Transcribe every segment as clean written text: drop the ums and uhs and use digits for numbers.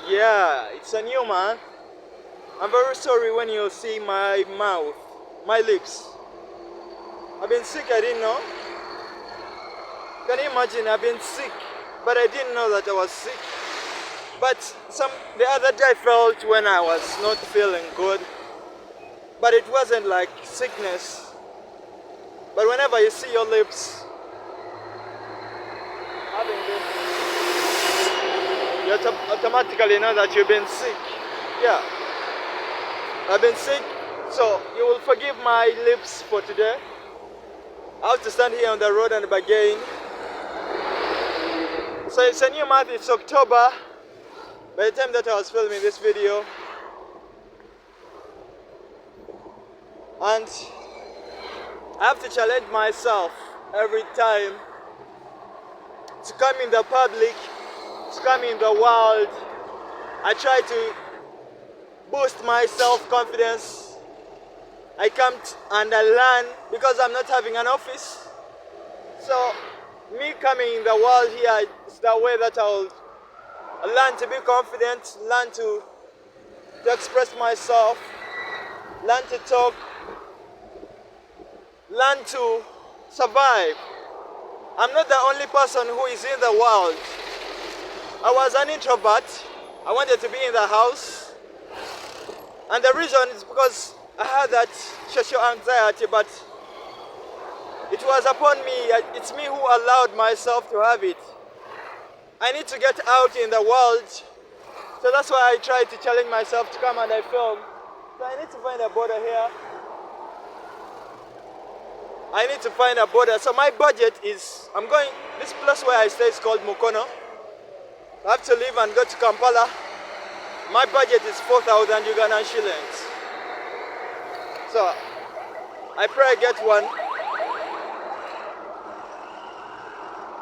Yeah, it's a new man. I'm very sorry when you see my mouth, my lips. I've been sick, I didn't know. Can you imagine? I've been sick, but I didn't know that I was sick. But the other day I felt when I was not feeling good, but it wasn't like sickness. But whenever you see your lips having this, you automatically know that you've been sick. Yeah, I've been sick, so you will forgive my lips for today. I have to stand here on the road and bargain. So it's a new month, it's October. By the time that I was filming this video, and I have to challenge myself every time to come in the public, to come in the world. I try to boost my self-confidence. I come and I learn because I'm not having an office. So me coming in the world here is the way that I'll learn to be confident, learn to express myself, learn to talk, learn to survive. I'm not the only person who is in the world. I was an introvert. I wanted to be in the house. And the reason is because I had that social anxiety, but it was upon me. It's me who allowed myself to have it. I need to get out in the world. So that's why I try to challenge myself to come and I film. So I need to find a border here. I need to find a border. So my budget is, this place where I stay is called Mukono. I have to leave and go to Kampala. My budget is 4,000 Ugandan shillings. So I pray I get one.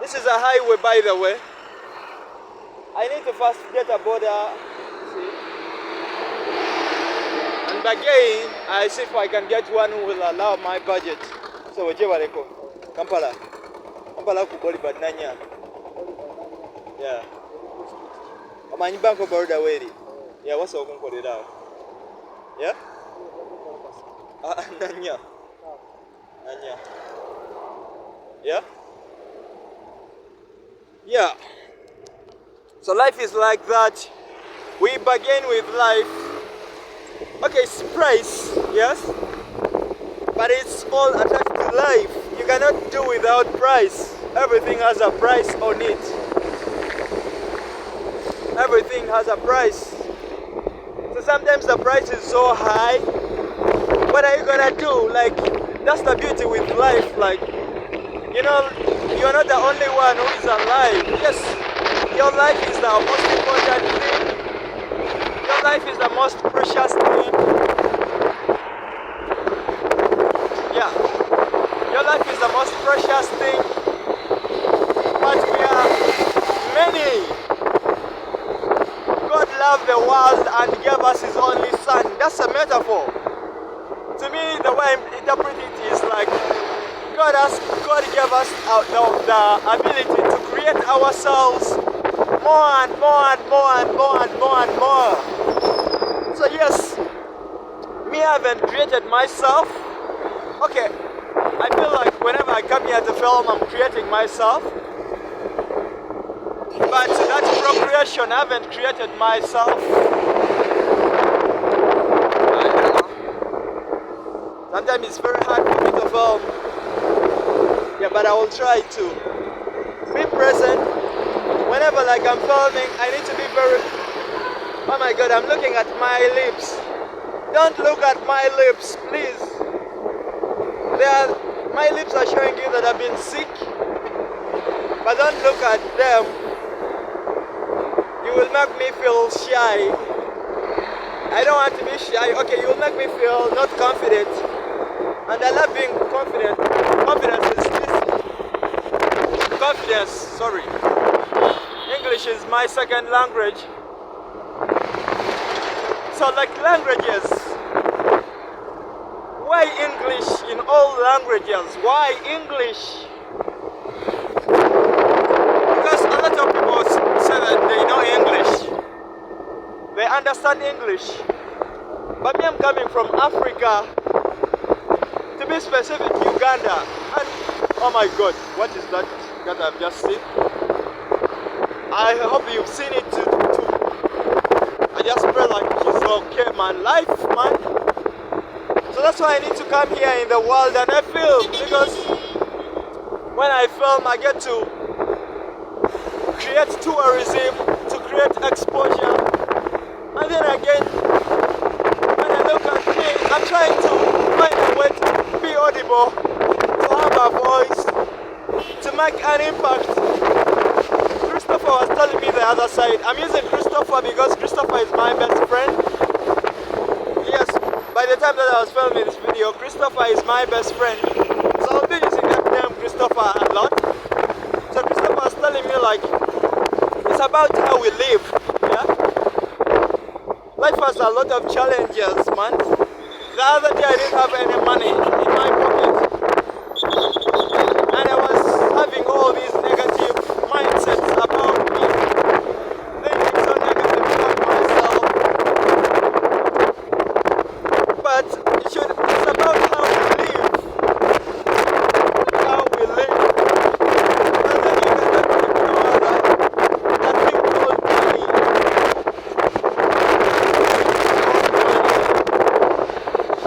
This is a highway, by the way. I need to first get a border, see? And again, I see if I can get one who will allow my budget. So Wajewareko, Kampala kuboli badnanya. Yeah. Amanyi banko baruda weri. Yeah, what's all going to Yeah? Nanya. Yeah? Yeah. So life is like that. We begin with life. Okay, it's price, yes? But it's all attached to life. You cannot do without price. Everything has a price on it. Everything has a price. So sometimes the price is so high. What are you gonna do? Like, that's the beauty with life. Like, you know, you're not the only one who is alive. Yes, your life is the most important thing. Your life is the most precious thing. Yeah, your life is the most precious thing. But we are many. God loved the world and gave us His only Son. That's a metaphor. To me, the way I interpret it is like God gave us the ability to create ourselves more and more and more and more and more and more. So yes, me I haven't created myself. Okay, I feel like whenever I come here to film, I'm creating myself. But that procreation, I haven't created myself. Sometimes it's very hard for me to film. Yeah, but I will try to be present. Whenever like I'm filming, I need to be very... Oh my God, I'm looking at my lips. Don't look at my lips, please. My lips are showing you that I've been sick. But don't look at them. You will make me feel shy. I don't want to be shy. Okay, you will make me feel not confident. And I love being confident. Confidence is this. Confidence, sorry. English is my second language. So like languages. Why English in all languages? Why English? Because a lot of people say that they know English. they understand English. But me, I'm coming from Africa, to be specific, Uganda. And oh my God, what is that I've just seen? I hope you've seen it too. I just pray like it's okay, man. Life, man. So that's why I need to come here in the world and I film, because when I film, I get to create tourism, to create exposure. And then again, when I look at me, I'm trying to find a way to be audible, to have a voice, to make an impact. Christopher was telling me the other side. I'm using Christopher because Christopher is my best friend. Yes, by the time that I was filming this video, Christopher is my best friend. So I'll be using that name Christopher a lot. So Christopher was telling me like, it's about how we live, yeah? Life has a lot of challenges, man. The other day I didn't have any money in my pocket. And I was having all these negative mindsets about me. Thinking so negative about myself. But it's about how we live. How we live. And then you cannot ignore that thing called money.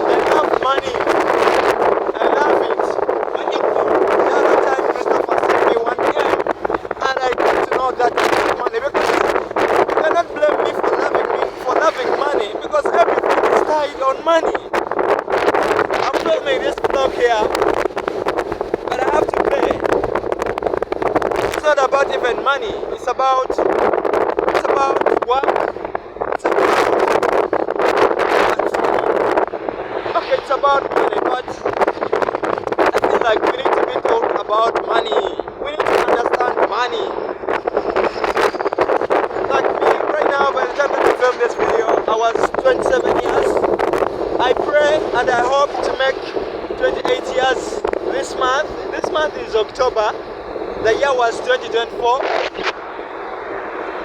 I love money. I love it. The other time Christopher sent me one game and I got to know that I love money, because you cannot blame me for loving money, because everything is tied on money. I'm filming this vlog here, but I have to pay. It's not about even money. It's about work. It's about money, but I feel like we need to be taught about money. We need to understand money. Like me, right now, by the time that I filmed this video, I was 27 years. I pray and I hope to make 28 years this month. This month is October. The year was 2024.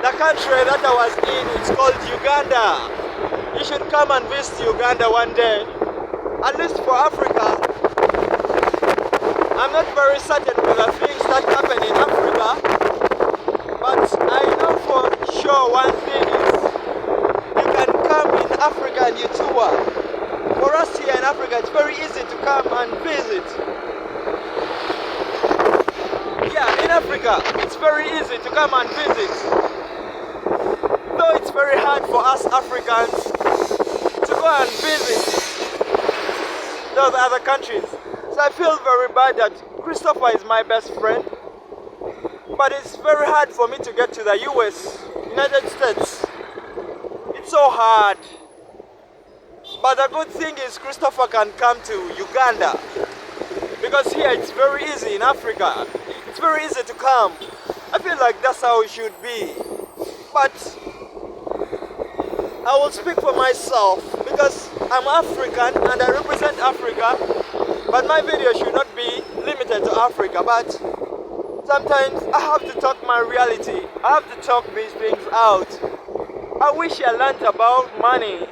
The country that I was in, it's called Uganda. You should come and visit Uganda one day. At least for Africa. I'm not very certain with the things that happen in Africa, but I know for sure one thing is, you can come in Africa and you tour. For us here in Africa, it's very easy to come and visit. Yeah, in Africa, it's very easy to come and visit. Though it's very hard for us Africans to go and visit those other countries. So I feel very bad that Christopher is my best friend, but it's very hard for me to get to the US, United States. It's so hard. But the good thing is Christopher can come to Uganda, because here it's very easy in Africa. It's very easy to come. I feel like that's how it should be. But I will speak for myself, because I'm African and I represent Africa, but my video should not be limited to Africa. But sometimes I have to talk my reality. I have to talk these things out. I wish I learned about money.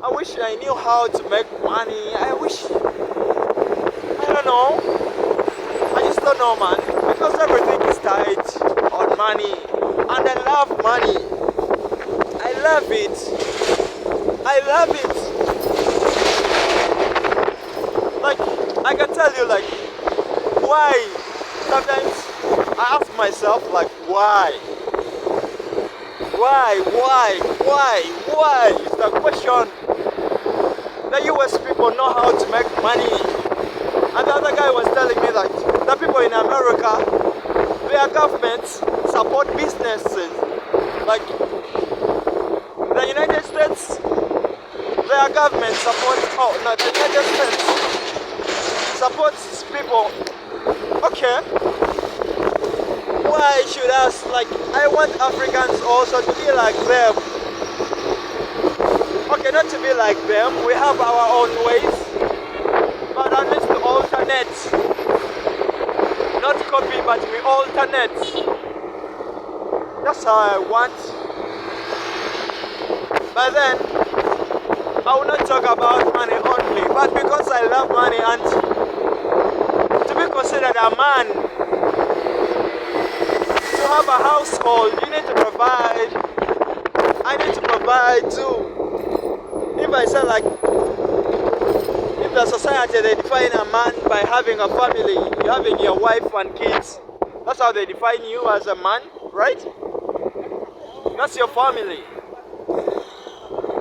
I wish I knew how to make money. I don't know. I just don't know, man, because everything is tied on money, and I love money. I love it. I love it. Like, I can tell you, like, why? Sometimes I ask myself, like, why? Why? It's the question. The US people know how to make money. And the other guy was telling me that the people in America, their governments support businesses. Like, the United States, their government supports, the United States supports people. Okay. Why should us, like, I want Africans also to be like them. Okay, not to be like them, we have our own ways, but at least to alternate. Not copy, but we alternate. That's how I want. But then, I will not talk about money only, but because I love money and to be considered a man, to have a household, you need to provide. I need to provide too. If I say like, if the society they define a man by having a family, having your wife and kids, that's how they define you as a man, right? That's your family.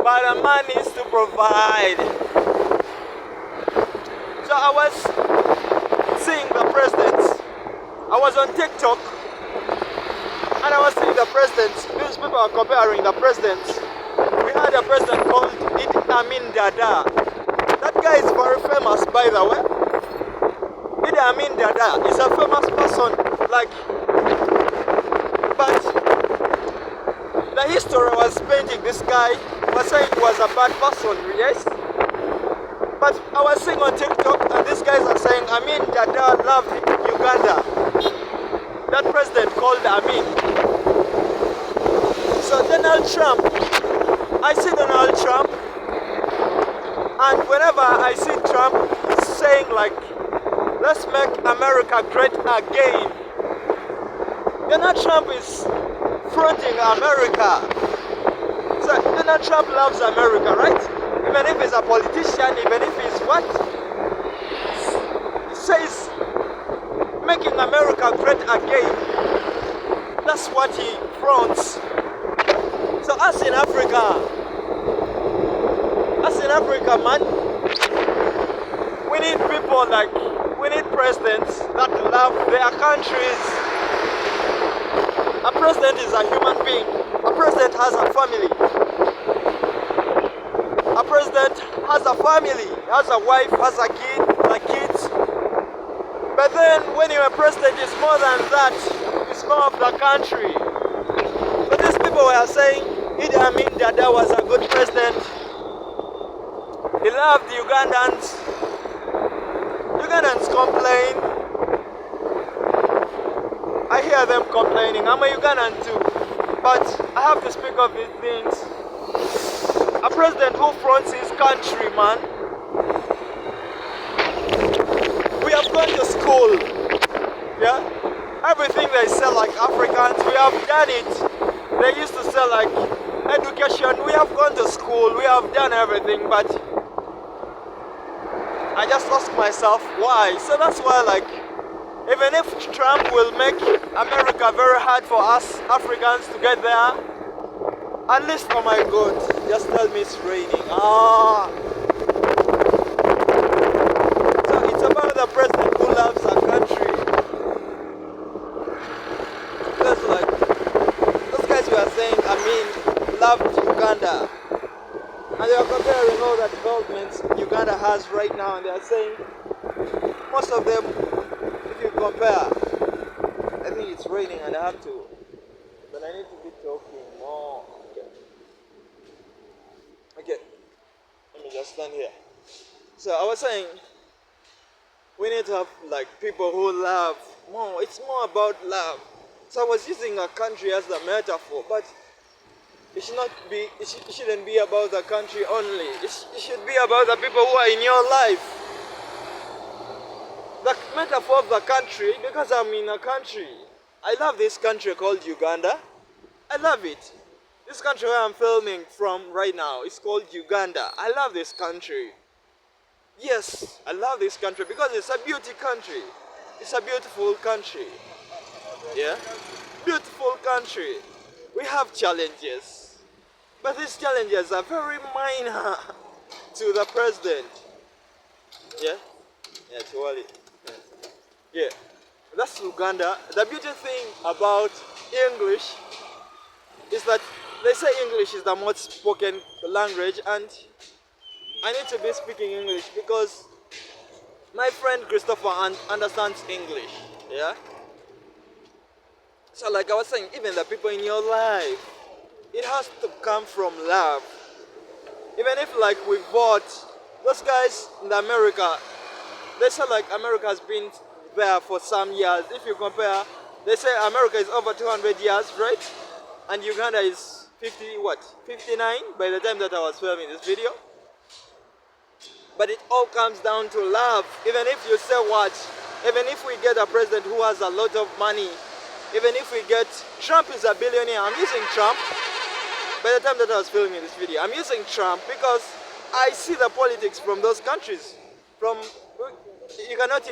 But a man needs to provide. So I was seeing the president. I was on TikTok and I was seeing the president. These people are comparing the presidents. We had a president called Idi Amin Dada. That guy is very famous, by the way. Idi Amin Dada is a famous person, like, but the history was painting this guy, was saying he was a bad person, yes? But I was seeing on TikTok and these guys are saying Amin Dada loved Uganda. That president called Amin. So Donald Trump, I see Donald Trump, and whenever I see Trump, he's saying like, let's make America great again. Donald Trump is fronting America. So Donald Trump loves America, right? Even if he's a politician, even if he's what? He says making America great again. That's what he fronts. So us in Africa, man, we need people like, we need presidents that love their countries. A president is a human being. A president has a family. A president has a family, has a wife, has a kid, like kids. But then when you're a president, it's more than that. It's more of the country. But these people were saying Idi Amin Dada was a good president. He loved the Ugandans. Ugandans complain. I hear them complaining. I'm a Ugandan too. But I have to speak of these things. A president who fronts his country, man. We have gone to school. Yeah? Everything they sell like Africans, we have done it. They used to sell like education. We have gone to school. We have done everything. But I just ask myself why. So that's why, like, even if Trump will make America very hard for us Africans to get there, at least, oh my God, just tell me it's raining. So it's about the president who loves our country. Because like, those guys were saying, Amin loved Uganda. And they are comparing all the developments Uganda has right now, and they are saying, most of them, if you compare, I think it's raining and I have to, but I need to be talking more. Okay, let me just stand here. So I was saying, we need to have like people who love more. It's more about love. So I was using a country as a metaphor, but it should not be. It shouldn't be about the country only. It should be about the people who are in your life. The metaphor of the country, because I'm in a country. I love this country called Uganda. I love it. This country where I'm filming from right now is called Uganda. I love this country. Yes, I love this country because it's a beauty country. It's a beautiful country. Yeah? Beautiful country. We have challenges. But these challenges are very minor to the president. Yeah? Yeah, to Wally. Yeah. That's Uganda. The beautiful thing about English is that they say English is the most spoken language, and I need to be speaking English because my friend Christopher understands English. Yeah? So like I was saying, even the people in your life, it has to come from love. Even if like we vote, those guys in America, they say like America has been there for some years. If you compare, they say America is over 200 years, right? And Uganda is 59 by the time that I was filming this video. But it all comes down to love. Even if you say what, even if we get a president who has a lot of money, even if we get, Trump is a billionaire. I'm using Trump by the time that I was filming this video. I'm using Trump because I see the politics from those countries. You cannot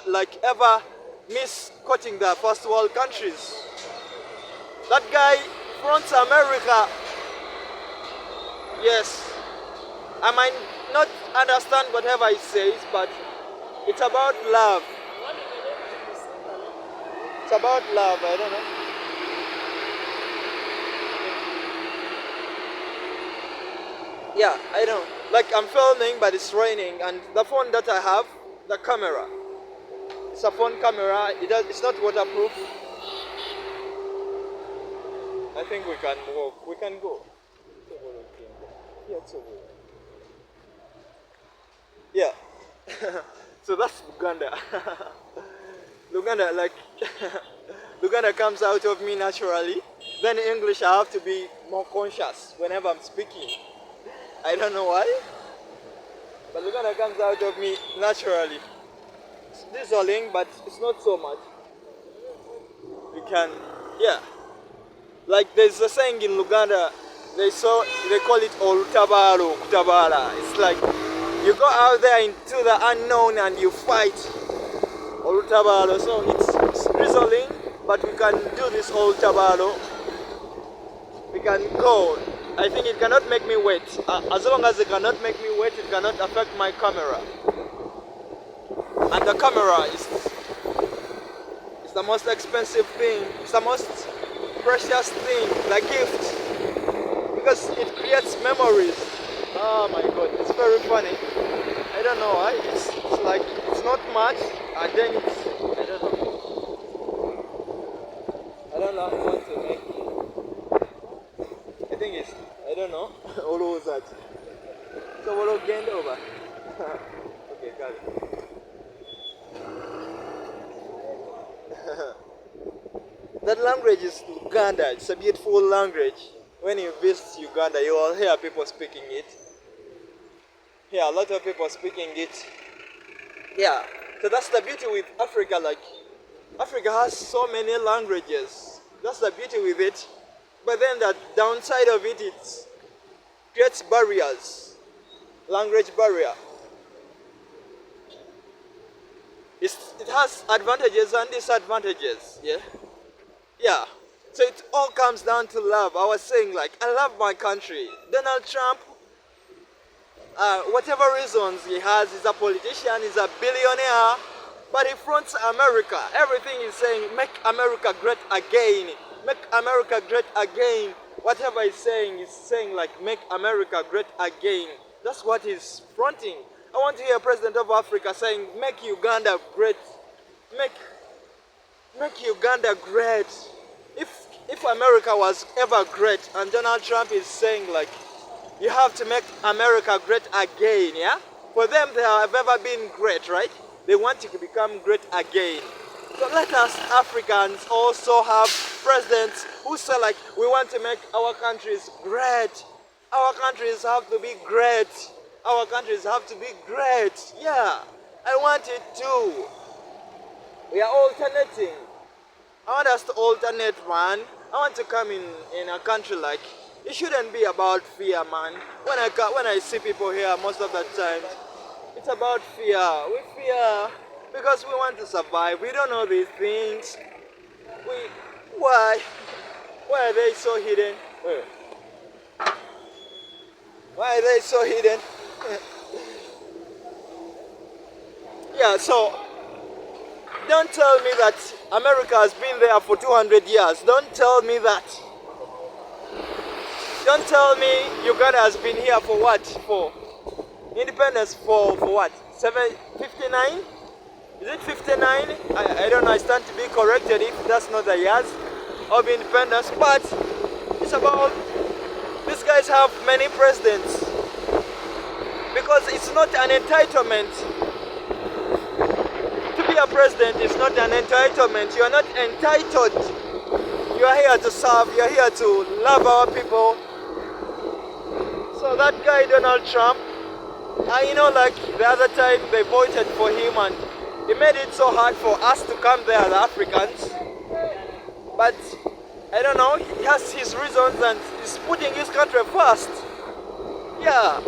like ever miss quoting the first world countries. That guy fronts America. Yes, I might not understand whatever he says, but it's about love. It's about love, I don't know. Yeah, I don't know. Like I'm filming, but it's raining, and the phone that I have, the camera, it's a phone camera. It's not waterproof. I think we can walk. We can go. Yeah. So that's Uganda. Uganda, like Uganda comes out of me naturally. Then in English I have to be more conscious whenever I'm speaking. I don't know why, but Uganda comes out of me naturally. It's drizzling, but it's not so much. You can, yeah. Like there's a saying in Uganda, they call it Olutabalo, Kutabala. It's like you go out there into the unknown and you fight. Olutabalo. So it's drizzling, but we can do this Olutabalo. We can go. I think it cannot make me wet. As long as it cannot make me wet, it cannot affect my camera. And the camera is the most expensive thing. It's the most precious thing, the gift, because it creates memories. Oh my god, it's very funny. I don't know why. It's like it's not much, and then it's, I don't know. I don't know how I want to make. I think it's, I don't know. All of that. So we'll get over. Okay, got it. That language is Uganda. It's a beautiful language. When you visit Uganda, you will hear people speaking it. Yeah, a lot of people speaking it. Yeah, so that's the beauty with Africa. Like, Africa has so many languages. That's the beauty with it. But then the downside of it, it creates barriers. Language barrier. It has advantages and disadvantages, yeah? Yeah, so it all comes down to love. I was saying, like, I love my country. Donald Trump, whatever reasons he has, he's a politician, he's a billionaire, but he fronts America. Everything he's saying, make America great again. Make America great again. Whatever he's saying like, make America great again. That's what he's fronting. I want to hear a president of Africa saying, make Uganda great. Make Uganda great. If America was ever great, and Donald Trump is saying like, you have to make America great again, yeah? For them, they have ever been great, right? They want to become great again. So let us Africans also have presidents who say like, we want to make our countries great. Our countries have to be great. Our countries have to be great. Yeah, I want it too. We are alternating. I want us to alternate, man. I want to come in a country like, it shouldn't be about fear, man. When I see people here, most of the time, it's about fear. We fear because we want to survive. We don't know these things. Why are they so hidden? Why are they so hidden? Yeah, so don't tell me that America has been there for 200 years. Don't tell me that. Don't tell me Uganda has been here for what? For independence for what? 59? Is it 59? I don't know. I stand to be corrected if that's not the years of independence. But it's about, these guys have many presidents. Because it's not an entitlement. To be a president is not an entitlement. You are not entitled. You are here to serve. You are here to love our people. So that guy Donald Trump, you know, like the other time they voted for him and he made it so hard for us to come there, the Africans. But I don't know, he has his reasons and he's putting his country first. Yeah,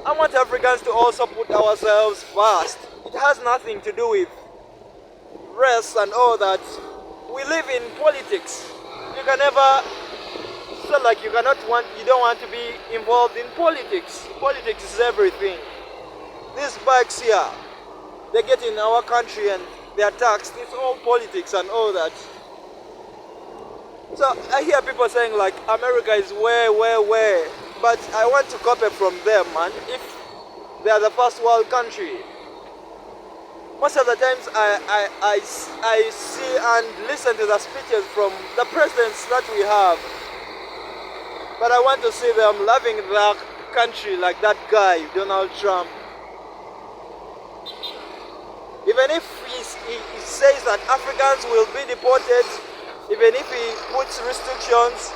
I want Africans to also put ourselves first. It has nothing to do with race and all that. We live in politics. You can never feel like you don't want to be involved in politics. Politics is everything. These bikes here, they get in our country and they are taxed. It's all politics and all that. So I hear people saying like America is way, but I want to copy from them, man. If they are the first world country, most of the times I see and listen to the speeches from the presidents that we have, but I want to see them loving their country like that guy Donald Trump. Even if he says that Africans will be deported, even if he puts restrictions,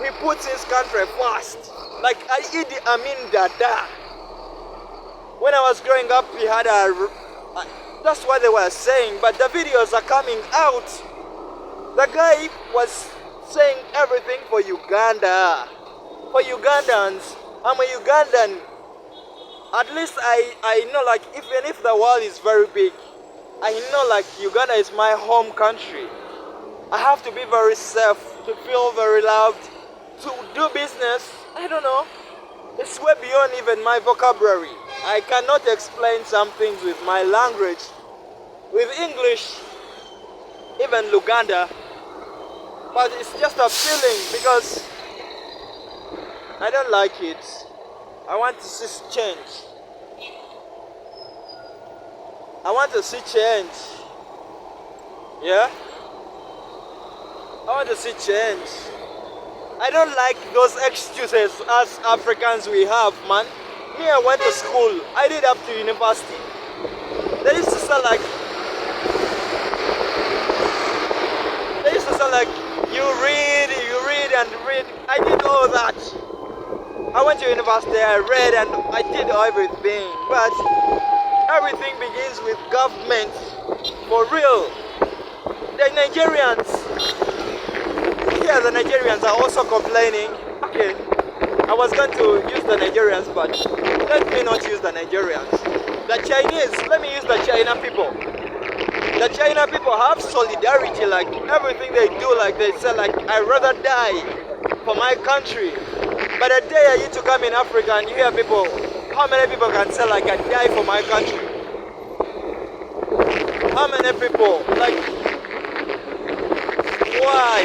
he puts his country first. Like Idi Amin Dada. When I was growing up, he had that's what they were saying, but the videos are coming out. The guy was saying everything for Uganda, for Ugandans. I'm a Ugandan. At least I know, like, even if the world is very big, I know, like, Uganda is my home country. I have to be very safe, to feel very loved, to do business. I don't know. It's way beyond even my vocabulary. I cannot explain some things with my language, with English, even Luganda. But it's just a feeling because I don't like it. I want to see change. I want to see change. Yeah? I want to see change. I don't like those excuses as Africans we have, man. Me, I went to school. I did up to university. They used to sound like you read and read. I did all that. I went to university, I read and I did everything. But everything begins with government. For real. The Nigerians. Yeah, the Nigerians are also complaining. Okay, I was going to use the Nigerians, but let me not use the Nigerians. The Chinese, let me use the China people. The China people have solidarity, like everything they do, like they say, like, I'd rather die for my country. But the day I need to come in Africa and you hear people, how many people can say, like, I die for my country? How many people? Like, why?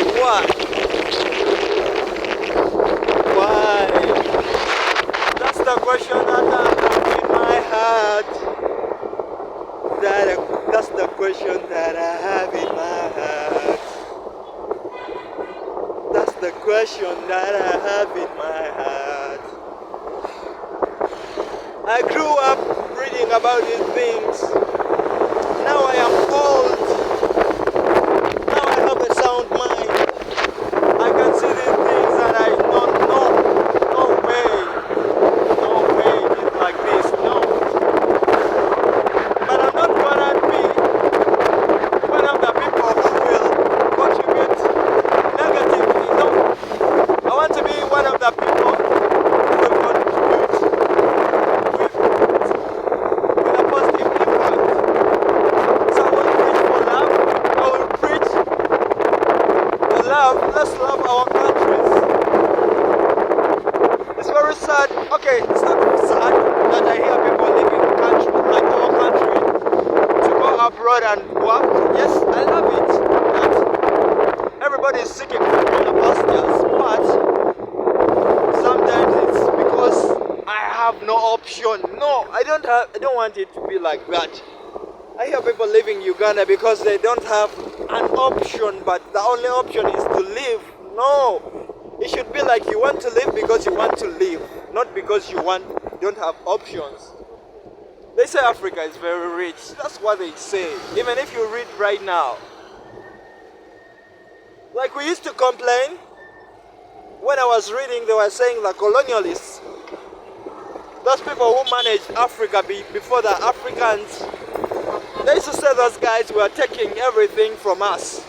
That's the question that I have in my heart. That's the question that I have in my heart. That's the question that I have in my heart. I grew up reading about these things. Now I am old. Now I have a sound mind. I can see these things that I don't know. No way. It's like this. No. But I'm not gonna be one of the people who will contribute negatively. No. I want to be one of the people who will contribute with a positive impact. So I will preach for love. I will preach for love. Let's love our countries. It's very sad. Okay, it's not sad that I hear people leaving country, like our country, to go abroad and work. Yes, I love it that everybody is seeking for the pastures, but sometimes it's because I have no option. No, I don't want it to be like that. I hear people leaving Uganda because they don't have an option, but the only option is to live. No, it should be like you want to live because you want to live, not because you don't have options. They say Africa is very rich. That's what they say. Even if you read right now, Like we used to complain when I was reading, they were saying the colonialists, those people who managed Africa before the Africans, they used to say those guys were taking everything from us.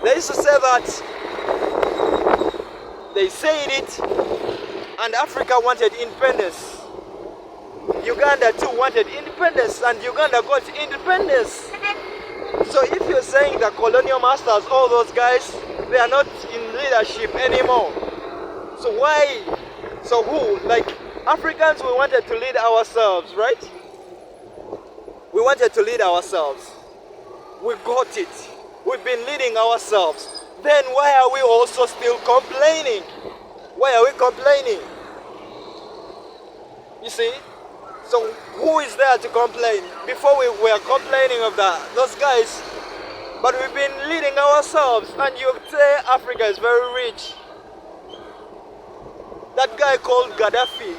They used to say that they said it, and Africa wanted independence. Uganda too wanted independence, and Uganda got independence. So if you're saying the colonial masters, all those guys, they are not in leadership anymore. So why? So who? Like Africans, we wanted to lead ourselves, right? We wanted to lead ourselves. We got it. We've been leading ourselves. Then why are we also still complaining? Why are we complaining? You see? So who is there to complain? Before we were complaining of those guys, but we've been leading ourselves. And you say Africa is very rich. That guy called Gaddafi,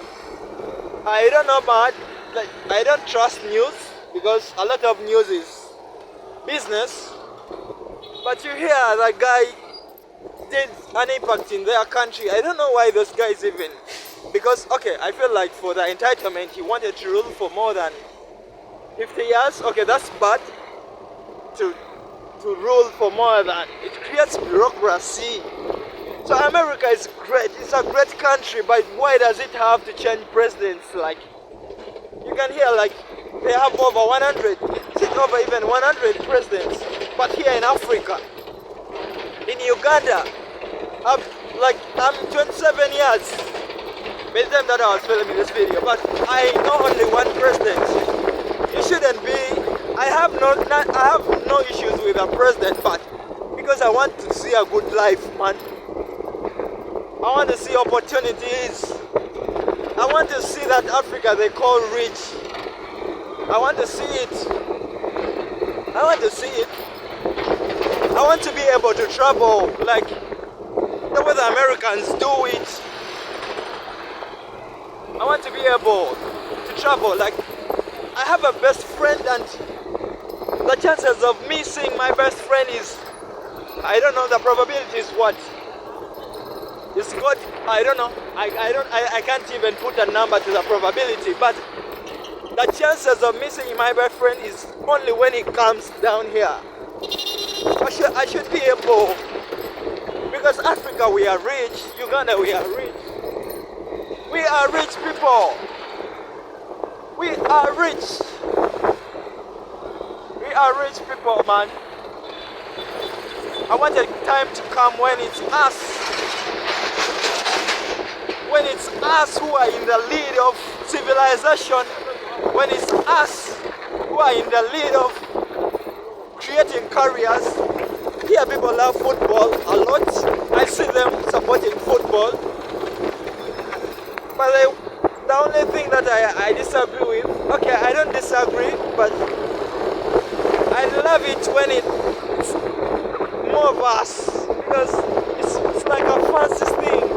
I don't know, but like, I don't trust news because a lot of news is business. But you hear that guy did an impact in their country. I don't know why those guys even, because okay, I feel like for the entitlement he wanted to rule for more than 50 years. Okay, that's bad to rule for more than, it creates bureaucracy. So America is great, it's a great country, but why does it have to change presidents? Like you can hear like they have over 100, over even 100 presidents. But here in Africa, in Uganda, I'm 27 years by the time that I was filming this video, but I know only one president. It shouldn't be. I have no issues with a president, but because I want to see a good life, man. I want to see opportunities. I want to see that Africa they call rich. I want to see it. I want to see it. I want to be able to travel like the way the Americans do it. I want to be able to travel like I have a best friend, and the chances of me seeing my best friend is, I don't know, the probability is what? It's good. I don't know. I can't even put a number to the probability, but the chances of missing my best friend is only when he comes down here. I should be able, because Africa we are rich, Uganda we are rich. We are rich people. We are rich. We are rich people, man. I want a time to come when it's us. When it's us who are in the lead of civilization. When it's us who are in the lead of creating careers. Here people love football a lot. I see them supporting football. But the only thing that I disagree with, okay, I don't disagree, but I love it when it's more of us, because it's like a fancy thing.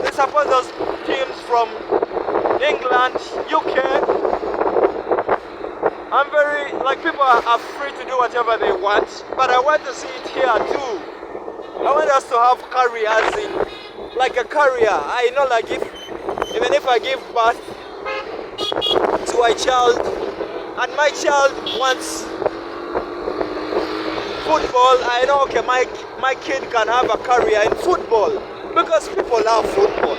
They support those teams from England, UK. I'm very, like, people are free to do whatever they want, but I want to see it here too. I want us to have careers in, like a career. I know, like, even if I give birth to a child and my child wants football, I know, okay, my kid can have a career in football because people love football.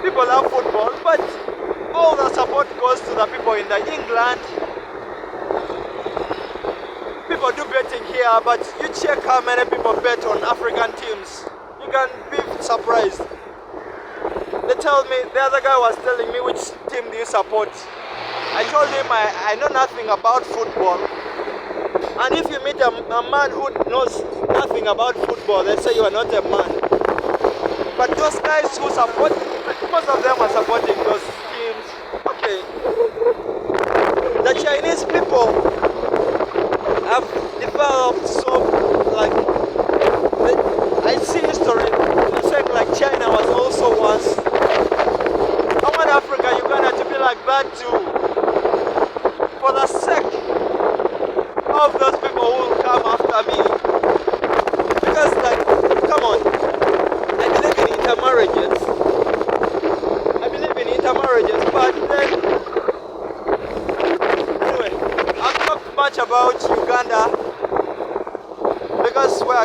People love football, but all the support goes to the people in the England. People do betting here, but you check how many people bet on African teams. You can be surprised. They tell me, the other guy was telling me, which team do you support? I told him I know nothing about football. And if you meet a man who knows nothing about football, they say you are not a man. But those guys who support, most of them are supporting those teams. Okay. The Chinese people have developed so, like, I see history. It's saying like China was also once. I want Africa, Uganda to be like that too. For the sake of those people who will come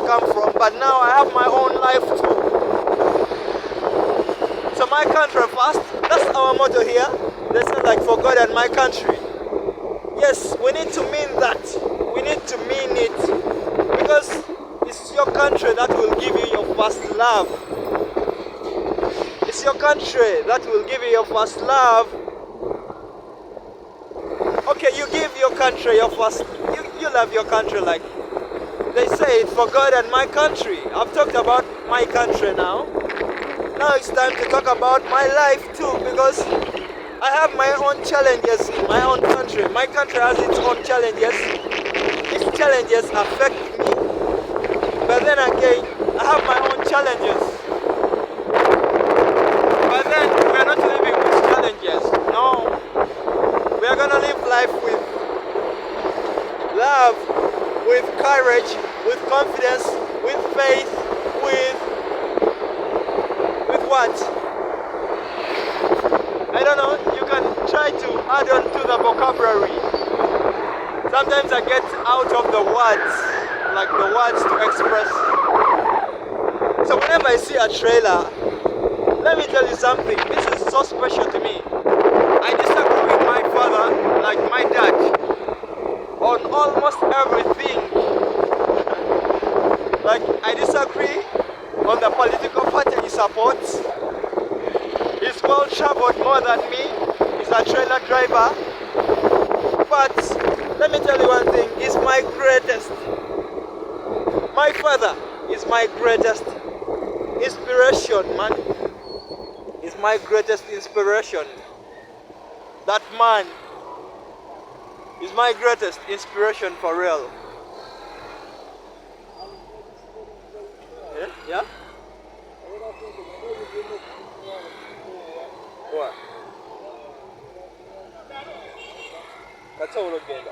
come from, but now I have my own life too. So my country first, that's our motto here. They say like for God and my country. Yes, we need to mean that. We need to mean it. Because it's your country that will give you your first love. It's your country that will give you your first love. Okay, you give your country your first, you love your country like they say it, for God and my country. I've talked about my country now. Now it's time to talk about my life too, because I have my own challenges in my own country. My country has its own challenges. Its challenges affect me. But then again, I have my own challenges. But then we are not living with challenges. No. We are gonna live life with love, with courage, with confidence, with faith, with what? I don't know, you can try to add on to the vocabulary. Sometimes I get out of the words, like the words to express. So whenever I see a trailer, let me tell you something, this is so special to me. I disagree with my father, like my dad, on almost everything. Like I disagree on the political party he supports. He's well traveled more than me. He's a trailer driver. But let me tell you one thing, he's my greatest. My father is my greatest inspiration, man. He's my greatest inspiration. That man is my greatest inspiration for real. Yeah? What? That's all again.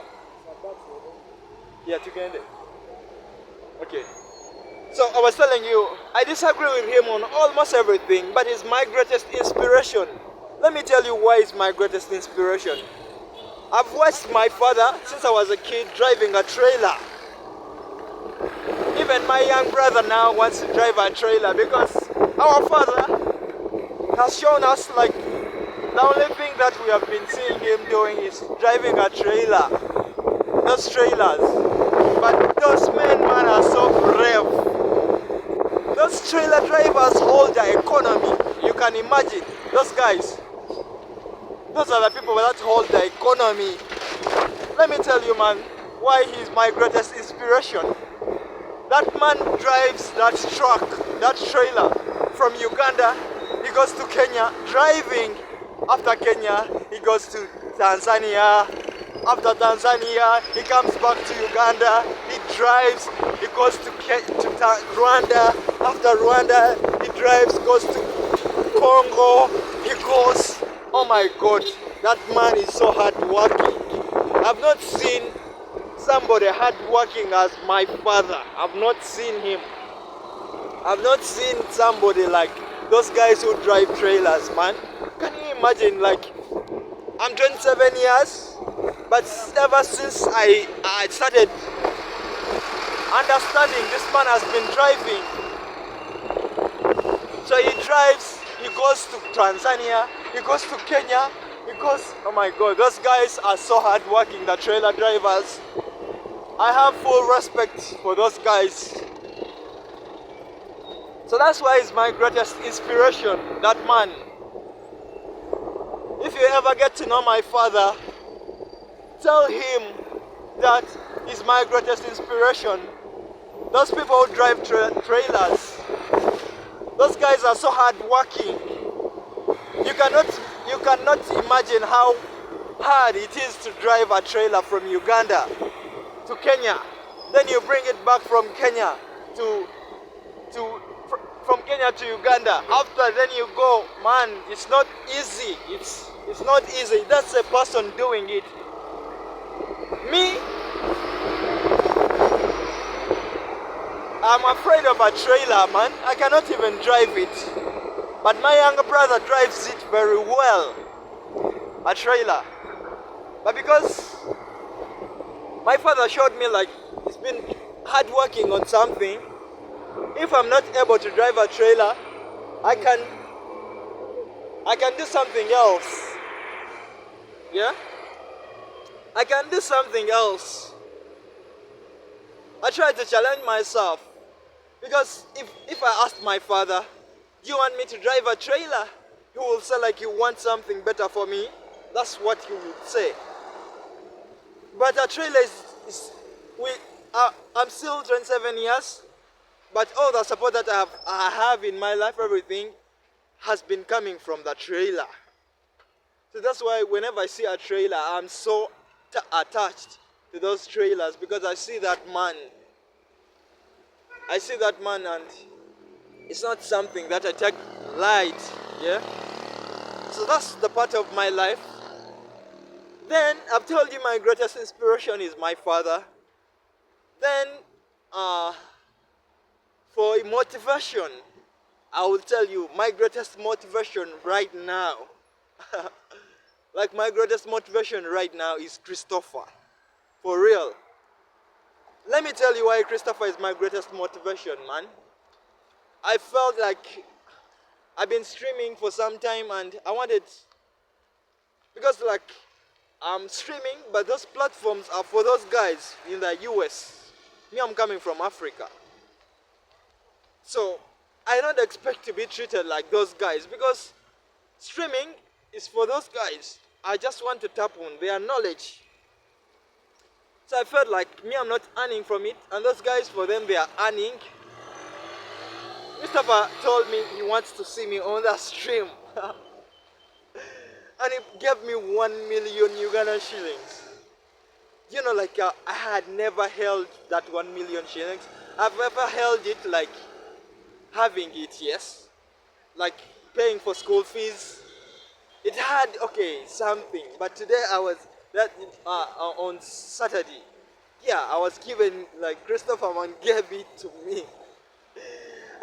Yeah, together. Okay. So I was telling you, I disagree with him on almost everything, but he's my greatest inspiration. Let me tell you why he's my greatest inspiration. I've watched my father since I was a kid driving a trailer. Even my young brother now wants to drive a trailer because our father has shown us like the only thing that we have been seeing him doing is driving a trailer. Those trailers. But those men, man, are so brave. Those trailer drivers hold the economy. You can imagine. Those guys. Those are the people that hold the economy. Let me tell you, man, why he's my greatest inspiration. That man drives that truck, that trailer from Uganda. He goes to Kenya, driving. After Kenya, he goes to Tanzania. After Tanzania, he comes back to Uganda. He drives. He goes to Rwanda. After Rwanda, he drives, goes to Congo. He goes. Oh my God, that man is so hardworking. I've not seen somebody hardworking as my father. I've not seen him. I've not seen somebody like those guys who drive trailers, man. Can you imagine, like, I'm 27 years, but ever since I started understanding this man has been driving. So he drives, he goes to Tanzania, he goes to Kenya, he goes, oh my God, those guys are so hardworking, the trailer drivers. I have full respect for those guys. So that's why he's my greatest inspiration, that man. If you ever get to know my father, tell him that he's my greatest inspiration. Those people who drive trailers, those guys are so hardworking. You cannot imagine how hard it is to drive a trailer from Uganda to Kenya. Then you bring it back from Kenya from Kenya to Uganda. After then you go, man, it's not easy. It's not easy. That's a person doing it. Me, I'm afraid of a trailer, man. I cannot even drive it. But my younger brother drives it very well. A trailer. But because my father showed me like he's been hard working on something, if I'm not able to drive a trailer, I can do something else. Yeah? I can do something else. I try to challenge myself. Because if I asked my father, do you want me to drive a trailer? He will say like you want something better for me. That's what he would say. But a trailer I'm still 27 years, but all the support that I have in my life, everything has been coming from the trailer. So that's why whenever I see a trailer, I'm so attached to those trailers because I see that man. And it's not something that I take light, yeah? So that's the part of my life. Then, I've told you my greatest inspiration is my father. Then, for motivation, I will tell you my greatest motivation right now. Like my greatest motivation right now is Christopher. For real. Let me tell you why Christopher is my greatest motivation, man. I felt like I've been streaming for some time and I wanted, because like I'm streaming, but those platforms are for those guys in the US. Me, I'm coming from Africa. So I don't expect to be treated like those guys because streaming is for those guys. I just want to tap on their knowledge. So I felt like me, I'm not earning from it, and those guys, for them, they are earning. Christopher told me he wants to see me on that stream. And he gave me 1 million Ugandan shillings. You know, like I had never held that 1 million shillings. I've ever held it like having it, yes. Like paying for school fees. It had, okay, something. But today I was, on Saturday, yeah, I was given, like Christopher man gave it to me.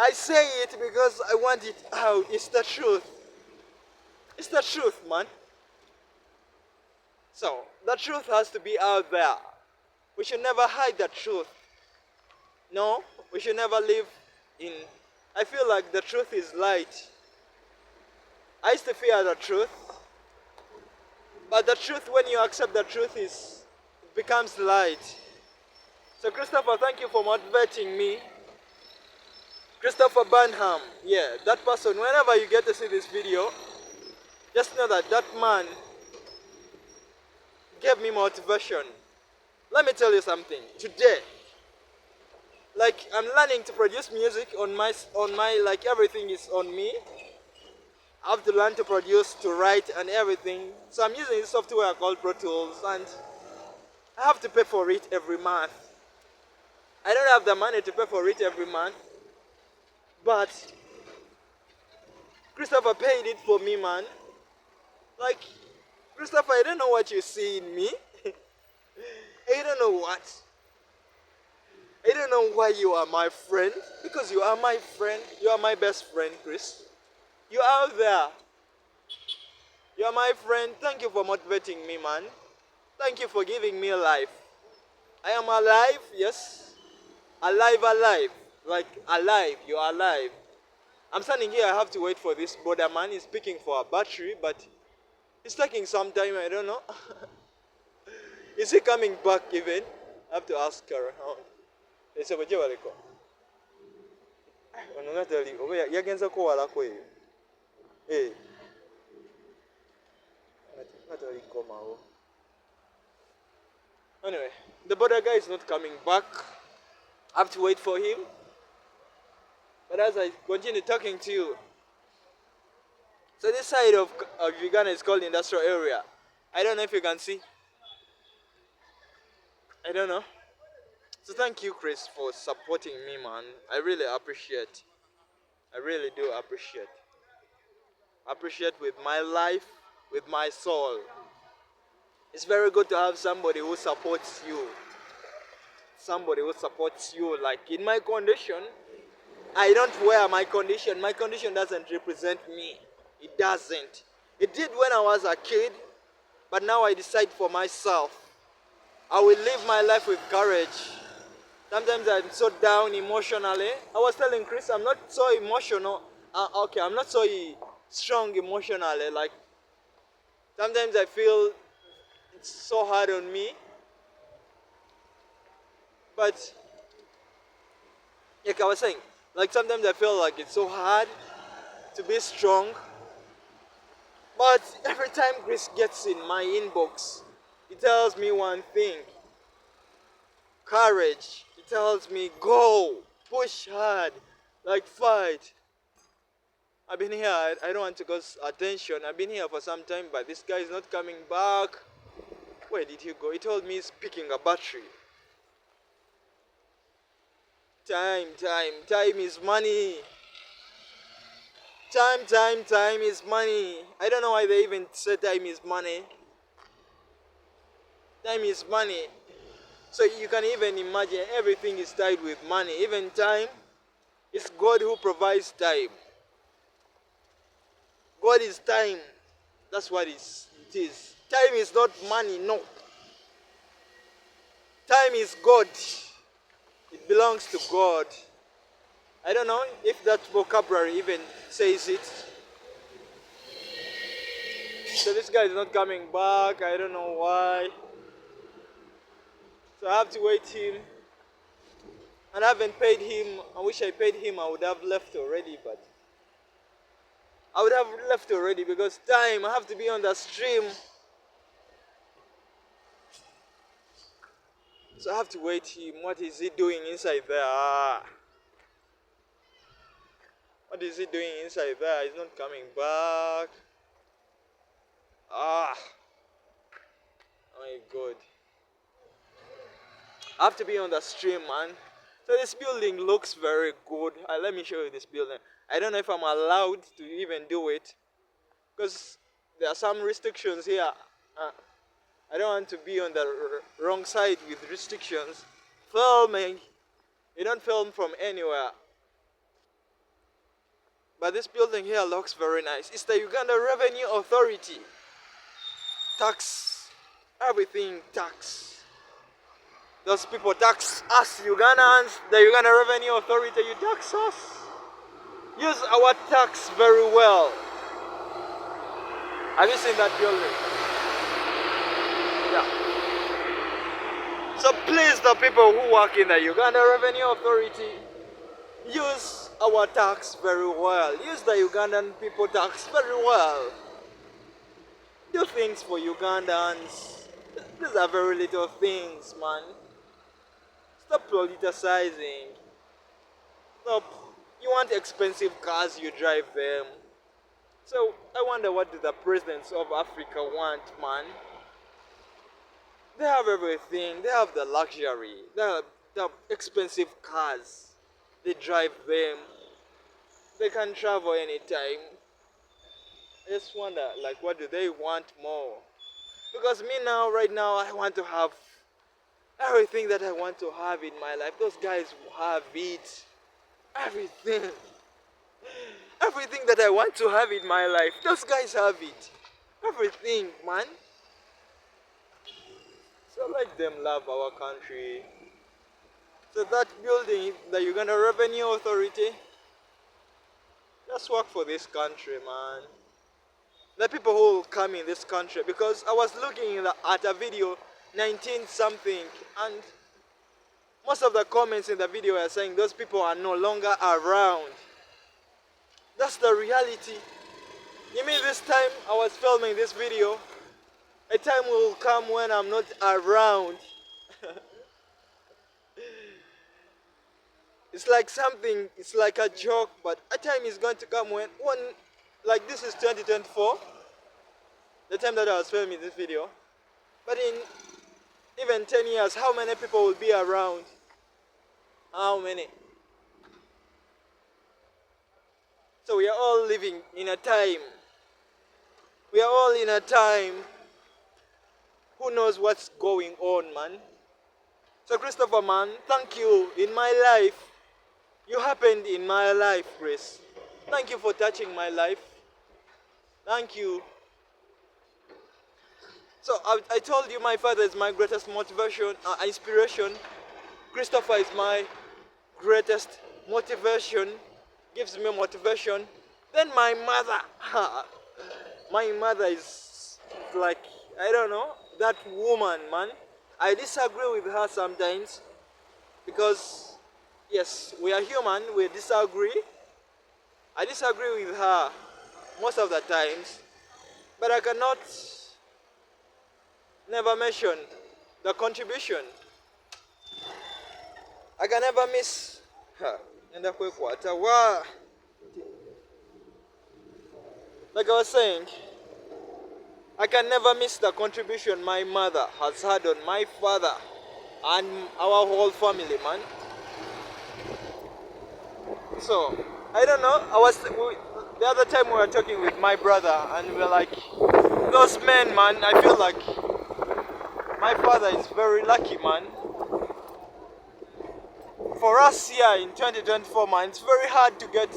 I say it because I want it out. It's the truth. It's the truth, man. So, the truth has to be out there. We should never hide the truth. No, we should never live in... I feel like the truth is light. I used to fear the truth. But the truth, when you accept the truth, it becomes light. So Christopher, thank you for motivating me. Christopher Burnham, yeah, that person, whenever you get to see this video, just know that that man gave me motivation. Let me tell you something. Today, like I'm learning to produce music on my like everything is on me. I have to learn to produce, to write and everything. So I'm using this software called Pro Tools and I have to pay for it every month. I don't have the money to pay for it every month. But Christopher paid it for me, man. Like, Christopher, I don't know what you see in me. I don't know what. I don't know why you are my friend. Because you are my friend. You are my best friend, Chris. You are out there. You are my friend. Thank you for motivating me, man. Thank you for giving me life. I am alive, yes. Alive. Like, alive. You are alive. I'm standing here, I have to wait for this Boda man. He's picking for a battery, but it's taking some time, I don't know. Is he coming back even? I have to ask her. It's a bit of anyway, the border guy is not coming back. I have to wait for him. But as I continue talking to you, so this side of Uganda is called industrial area. I don't know if you can see. I don't know. So thank you, Chris, for supporting me, man. I really appreciate. I really do appreciate. Appreciate with my life, with my soul. It's very good to have somebody who supports you. Somebody who supports you. Like in my condition, I don't wear my condition. My condition doesn't represent me. It doesn't. It did when I was a kid, but now I decide for myself. I will live my life with courage. Sometimes I'm so down emotionally. I was telling Chris I'm not so emotional. Okay, I'm not so strong emotionally. Like sometimes I feel it's so hard on me. But like I was saying, like sometimes I feel like it's so hard to be strong. But every time Chris gets in my inbox, he tells me one thing: courage. He tells me go, push hard, like fight. I've been here, I don't want to cause attention. I've been here for some time, but this guy is not coming back. Where did he go? He told me he's picking a battery. Time is money. Time is money. I don't know why they even say time is money. Time is money. So you can even imagine everything is tied with money. Even time, it's God who provides time. God is time. That's what it is. Time is not money, no. Time is God. It belongs to God. I don't know if that vocabulary even says it. So this guy is not coming back. I don't know why. So I have to wait him. And I haven't paid him. I wish I paid him. I would have left already, but I would have left already because time. I have to be on the stream. So I have to wait him. What is he doing inside there? What is he doing inside there? He's not coming back. Oh my God. I have to be on the stream, man. So this building looks very good. Let me show you this building. I don't know if I'm allowed to even do it because there are some restrictions here. I don't want to be on the wrong side with restrictions. Filming. You don't film from anywhere. But this building here looks very nice. It's the Uganda Revenue Authority. Tax. Everything tax. Those people tax us Ugandans. The Uganda Revenue Authority, you tax us. Use our tax very well. Have you seen that building? Yeah. So please, the people who work in the Uganda Revenue Authority, use our tax very well. Use the Ugandan people tax very well. Do things for Ugandans. These are very little things, man. Stop politicizing. Stop. You want expensive cars, you drive them. So I wonder what do the presidents of Africa want, man. They have everything. They have the luxury. They have the expensive cars. They drive them. They can travel anytime. I just wonder, like, what do they want more? Because me now, right now, I want to have everything that I want to have in my life. Those guys have it. Everything. Everything that I want to have in my life. Those guys have it. Everything, man. So let them love our country. So that building, the Uganda Revenue Authority, just work for this country, man. The people who will come in this country, because I was looking at a video 19 something, and most of the comments in the video are saying those people are no longer around. That's the reality. You mean this time I was filming this video, a time will come when I'm not around. It's like something, it's like a joke, but a time is going to come when like this is 2024, the time that I was filming this video. But in even 10 years, how many people will be around? How many? So we are all living in a time. We are all in a time. Who knows what's going on, man? So Christopher, man, thank you in my life. You happened in my life, Chris. Thank you for touching my life. Thank you. So I told you my father is my greatest motivation, inspiration. Christopher is my greatest motivation, gives me motivation. Then my mother, my mother is like, I don't know, that woman, man. I disagree with her sometimes because, yes, we are human, we disagree. I disagree with her most of the times, but I cannot never mention the contribution. I can never miss her. Like I was saying, I can never miss the contribution my mother has had on my father and our whole family, man. So, I don't know, the other time we were talking with my brother and we were like, those men, man, I feel like my father is very lucky, man. For us here in 2024, man, it's very hard to get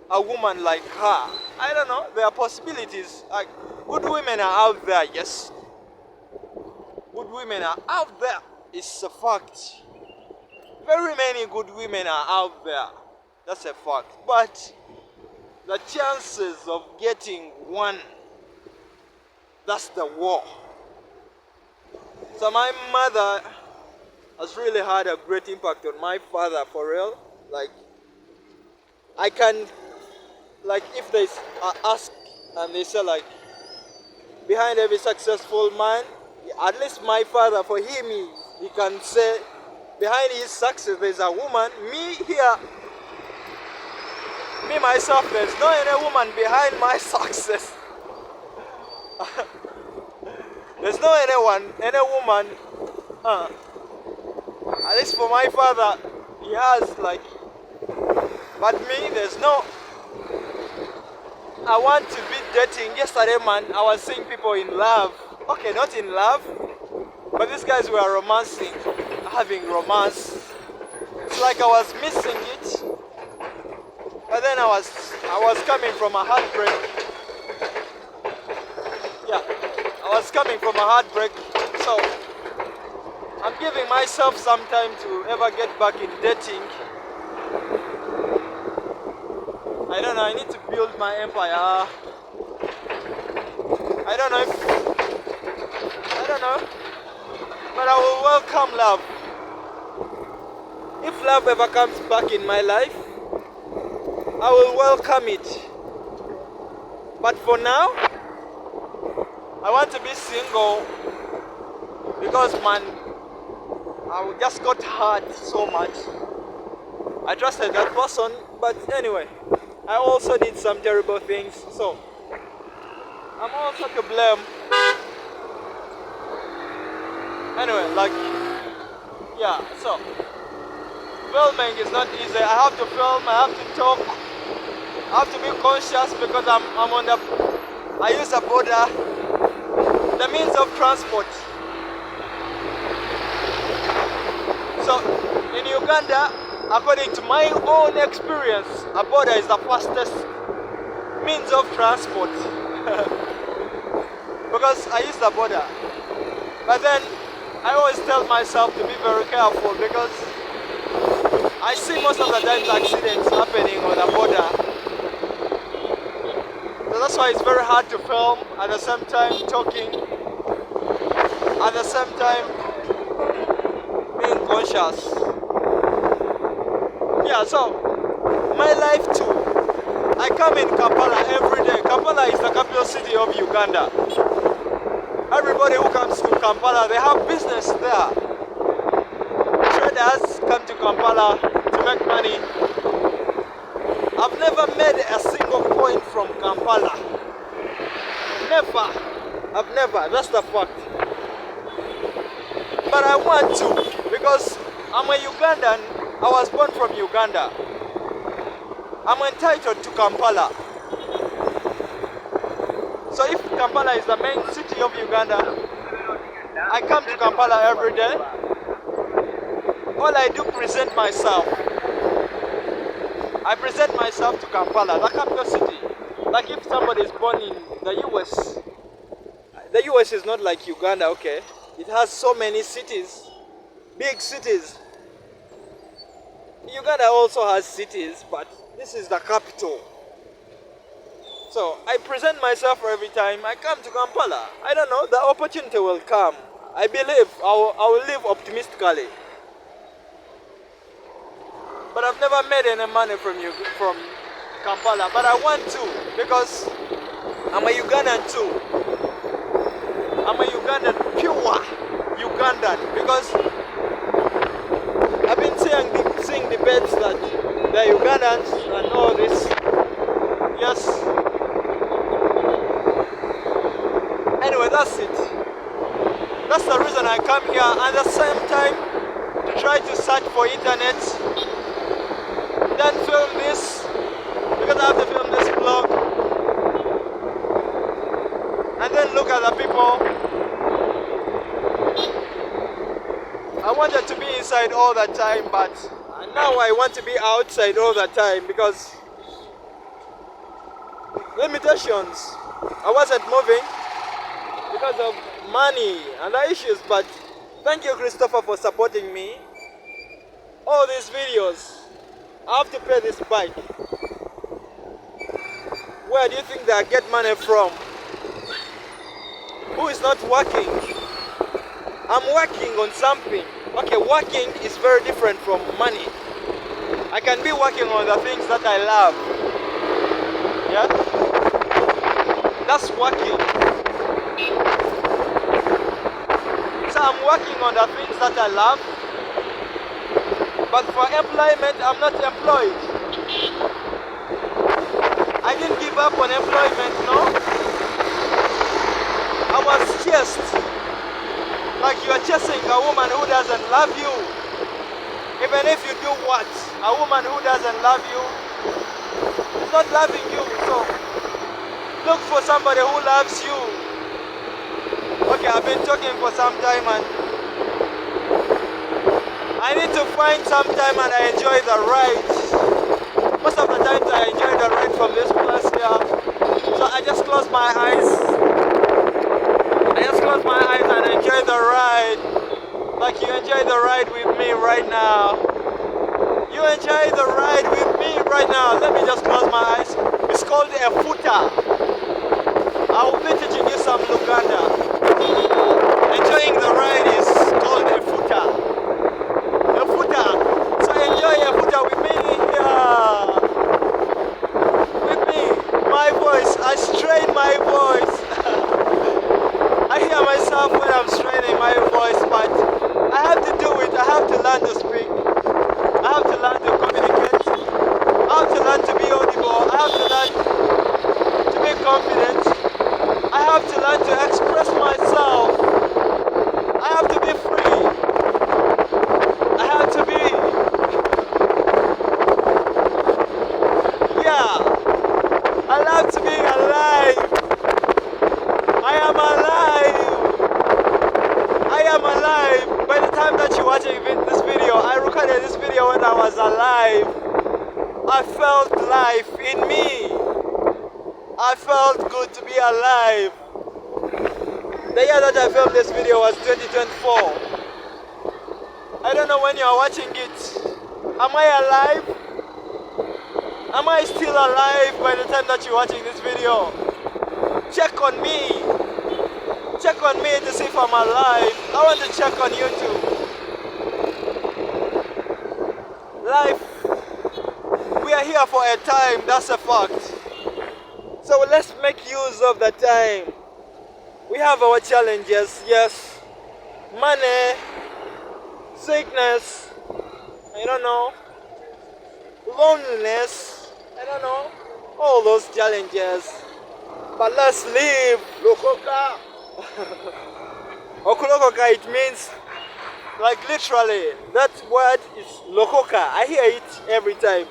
a woman like her. I don't know, there are possibilities. Like, good women are out there, yes. Good women are out there, it's a fact. Very many good women are out there, that's a fact. But the chances of getting one, that's the war. So my mother has really had a great impact on my father, for real. Like, I can, like, if they ask and they say, like, behind every successful man, at least my father, for him, he can say, behind his success, there's a woman. Me here, me myself, there's no any woman behind my success. There's no any woman. At least for my father, he has, like, but me, there's no. I want to be dating. Yesterday, man, I was seeing people in love. Okay, not in love, but these guys were romancing, having romance. It's like I was missing it. But then I was coming from a heartbreak. Yeah, I was coming from a heartbreak. So I'm giving myself some time to ever get back in dating. I don't know, I need to build my empire. I don't know. But I will welcome love. If love ever comes back in my life, I will welcome it. But for now, I want to be single because, man, I just got hurt so much. I trusted that person, but anyway, I also did some terrible things, so I'm also to blame. Anyway, like, yeah, so filming is not easy. I have to film, I have to talk, I have to be conscious because I'm on I use a Boda, the means of transport. So in Uganda, according to my own experience, a Boda is the fastest means of transport. Because I use the Boda. But then I always tell myself to be very careful because I see most of the times accidents happening on the Boda. So that's why it's very hard to film at the same time talking, at the same time being conscious. Yeah, so my life too. I come in Kampala every day. Kampala is the capital city of Uganda. Everybody who comes to Kampala, they have business there. Traders come to Kampala to make money. I've never made a single coin from Kampala. Never. I've never. That's the fact. But I want to because I'm a Ugandan. I was born from Uganda. I'm entitled to Kampala. So if Kampala is the main city of Uganda, I come to Kampala every day. All I do present myself. I present myself to Kampala, the capital city. Like if somebody is born in the US is not like Uganda, okay? It has so many cities, big cities. Uganda also has cities, but this is the capital. So I present myself every time I come to Kampala. I don't know, the opportunity will come. I believe I will live optimistically. But I've never made any money from Kampala. But I want to, because I'm a Ugandan too. I'm a Ugandan, pure Ugandan, because I've been seeing debates that the Ugandans and all this. Yes. Anyway, that's it. That's the reason I come here, and at the same time to try to search for internet, then film this, because I have to film this vlog, and then look at the people. I wanted to be inside all the time, but now I want to be outside all the time because limitations. I wasn't moving because of money and the issues, but thank you, Christopher, for supporting me. All these videos, I have to pay this bike. Where do you think they get money from? Who is not working? I'm working on something. Okay, working is very different from money. I can be working on the things that I love. Yeah? That's working. So I'm working on the things that I love. But for employment, I'm not employed. I didn't give up on employment, no? I was chased. Like you are chasing a woman who doesn't love you. Even if you do what? A woman who doesn't love you is not loving you. So look for somebody who loves you. Okay, I've been talking for some time and I need to find some time and I enjoy the ride. Most of the times I enjoy the ride from this place here. So I just close my eyes. I just close my eyes and enjoy the ride. Like you enjoy the ride with me right now. You enjoy the ride with me right now. Let me just close my eyes. It's called a futa. I will be teaching you some Uganda. Enjoying the ride is called a futa. A futa. So enjoy a futa with me. Yeah. With me. My voice. I strain my voice. I hear myself when I'm straining my voice, but I have to do it. I have to learn to speak. I have to learn to communicate. I have to learn to be audible. I have to learn to be confident. I have to learn to express myself. I have to be free. I have to be... Yeah. I love to be alive. I am alive. I am alive. By the time that you're watching this video, I recorded this video when I was alive. I felt life in me. I felt good to be alive. The year that I filmed this video was 2024. I don't know when you are watching it. Am I alive? Am I still alive by the time that you're watching this video? Check on me. Check on me to see if I'm alive. I want to check on you too. Life, we are here for a time, that's a fact. So let's make use of the time. We have our challenges, yes. Money, sickness, I don't know, loneliness, I don't know, all those challenges. But let's live. Lokoka. Okulokoka, it means, like literally, that word is lokoka. I hear it every time.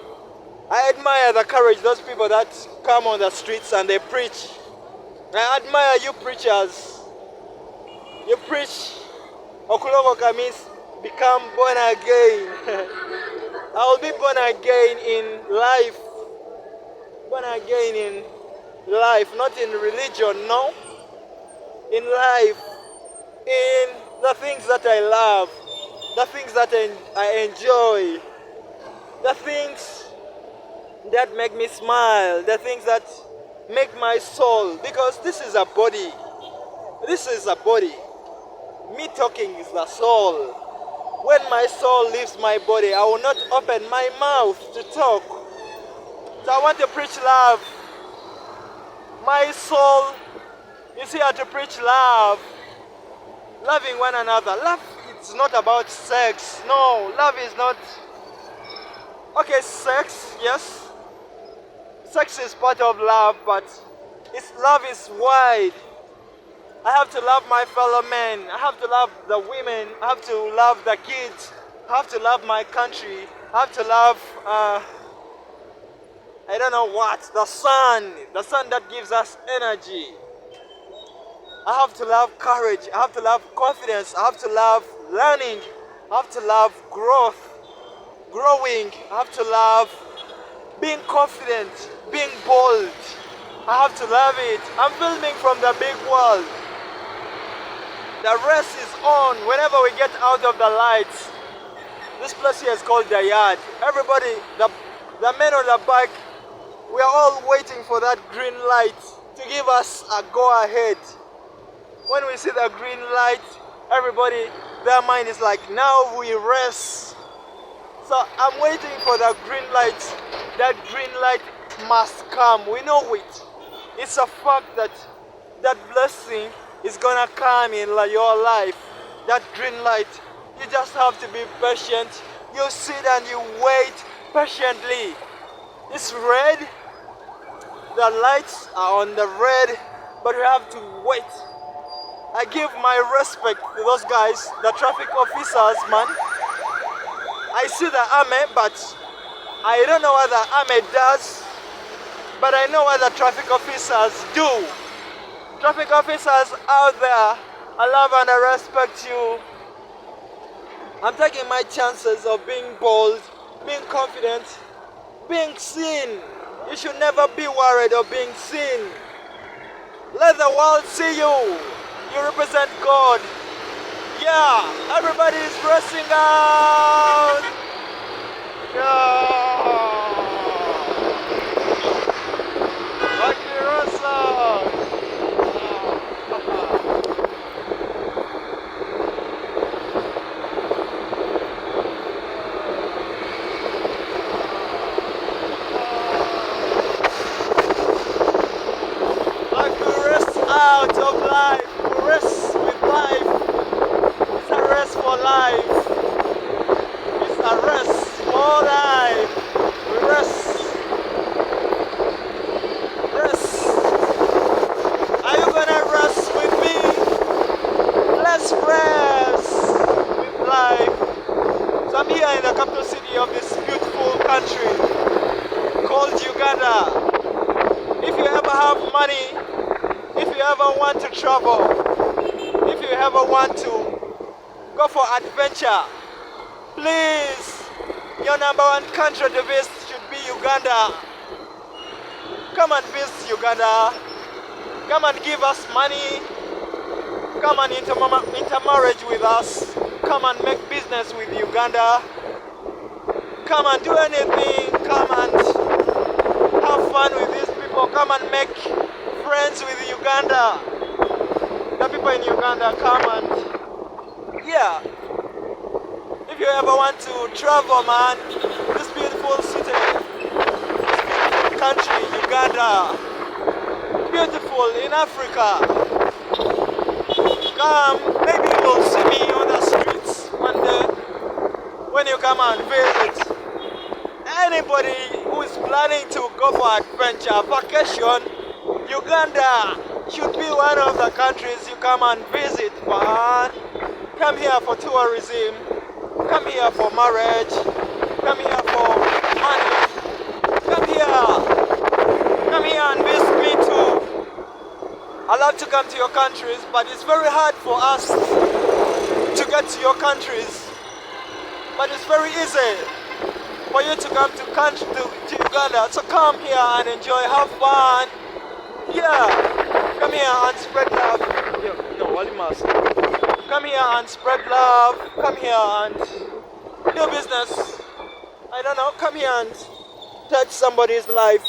I admire the courage, those people that come on the streets and they preach. I admire you preachers. You preach. Okulokoka means become born again. I will be born again in life. Born again in life, not in religion, no. In life, in the things that I love, the things that I enjoy. the things that make me smile, the things that make my soul, because this is a body. This is a body. Me talking is the soul. When my soul leaves my body, I will not open my mouth to talk. So I want to preach love. My soul is here to preach love. Loving one another. Love is not about sex. No, love is not... Okay, sex, yes. Sex is part of love, but love is wide. I have to love my fellow men. I have to love the women. I have to love the kids. I have to love my country. I have to love, I don't know what, the sun that gives us energy. I have to love courage. I have to love confidence. I have to love learning. I have to love growing. I have to love being confident, being bold. I have to love it. I'm filming from the big world. The rest is on whenever we get out of the lights. This place here is called the yard. Everybody, the men on the bike, we are all waiting for that green light to give us a go ahead. When we see the green light, everybody, their mind is like, now we rest. So I'm waiting for the green light. That green light must come. We know it. It's a fact that that blessing is gonna come in your life. That green light. You just have to be patient. You sit and you wait patiently. It's red. The lights are on the red, but you have to wait. I give my respect to those guys, the traffic officers, man. I see the army, but I don't know what the army does, but I know what the traffic officers do. Traffic officers out there, I love and I respect you. I'm taking my chances of being bold, being confident, being seen. You should never be worried of being seen. Let the world see you. You represent God. Yeah, everybody is pressing out. Yeah. Like the Rosa. Out of life, rest with life. It's a rest for life. It's a rest for life. Rest. Rest. Are you gonna rest with me? Let's rest with life. So I'm here in the capital city of this beautiful country called Uganda. If you ever have money, if you ever want to travel, if you ever want to go for adventure, please, your number one country to visit should be Uganda. Come and visit Uganda. Come and give us money. Come and intermarriage with us. Come and make business with Uganda. Come and do anything. Come and have fun with these people. Come and make friends with Uganda. The people in Uganda come and yeah. If you ever want to travel, man, this beautiful city, this beautiful country, Uganda, beautiful in Africa. Come, maybe you will see me on the streets one day when you come and visit. Anybody who is planning to go for adventure, vacation, Uganda should be one of the countries you come and visit, man. Come here for tourism, come here for marriage, come here for money, come here and visit me too. I love to come to your countries, but it's very hard for us to get to your countries. But it's very easy for you to come to Uganda. So come here and enjoy, have fun. Yeah, come here and spread love. Come here and spread love. Come here and do business. I don't know, come here and touch somebody's life.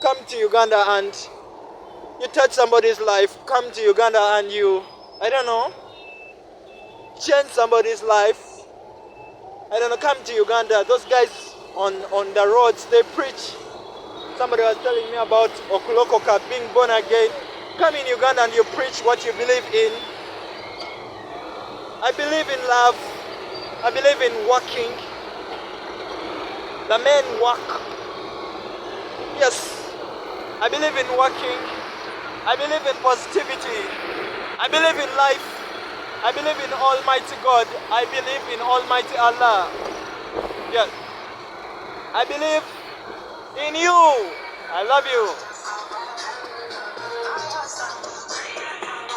Come to Uganda and you touch somebody's life. Come to Uganda and you, I don't know, change somebody's life. I don't know, come to Uganda. Those guys on the roads, they preach. Somebody was telling me about Okulokoka being born again. Come in Uganda and you preach what you believe in. I believe in love. I believe in working. The men work. Yes. I believe in working. I believe in positivity. I believe in life. I believe in Almighty God. I believe in Almighty Allah. Yes. I believe in you. I love you.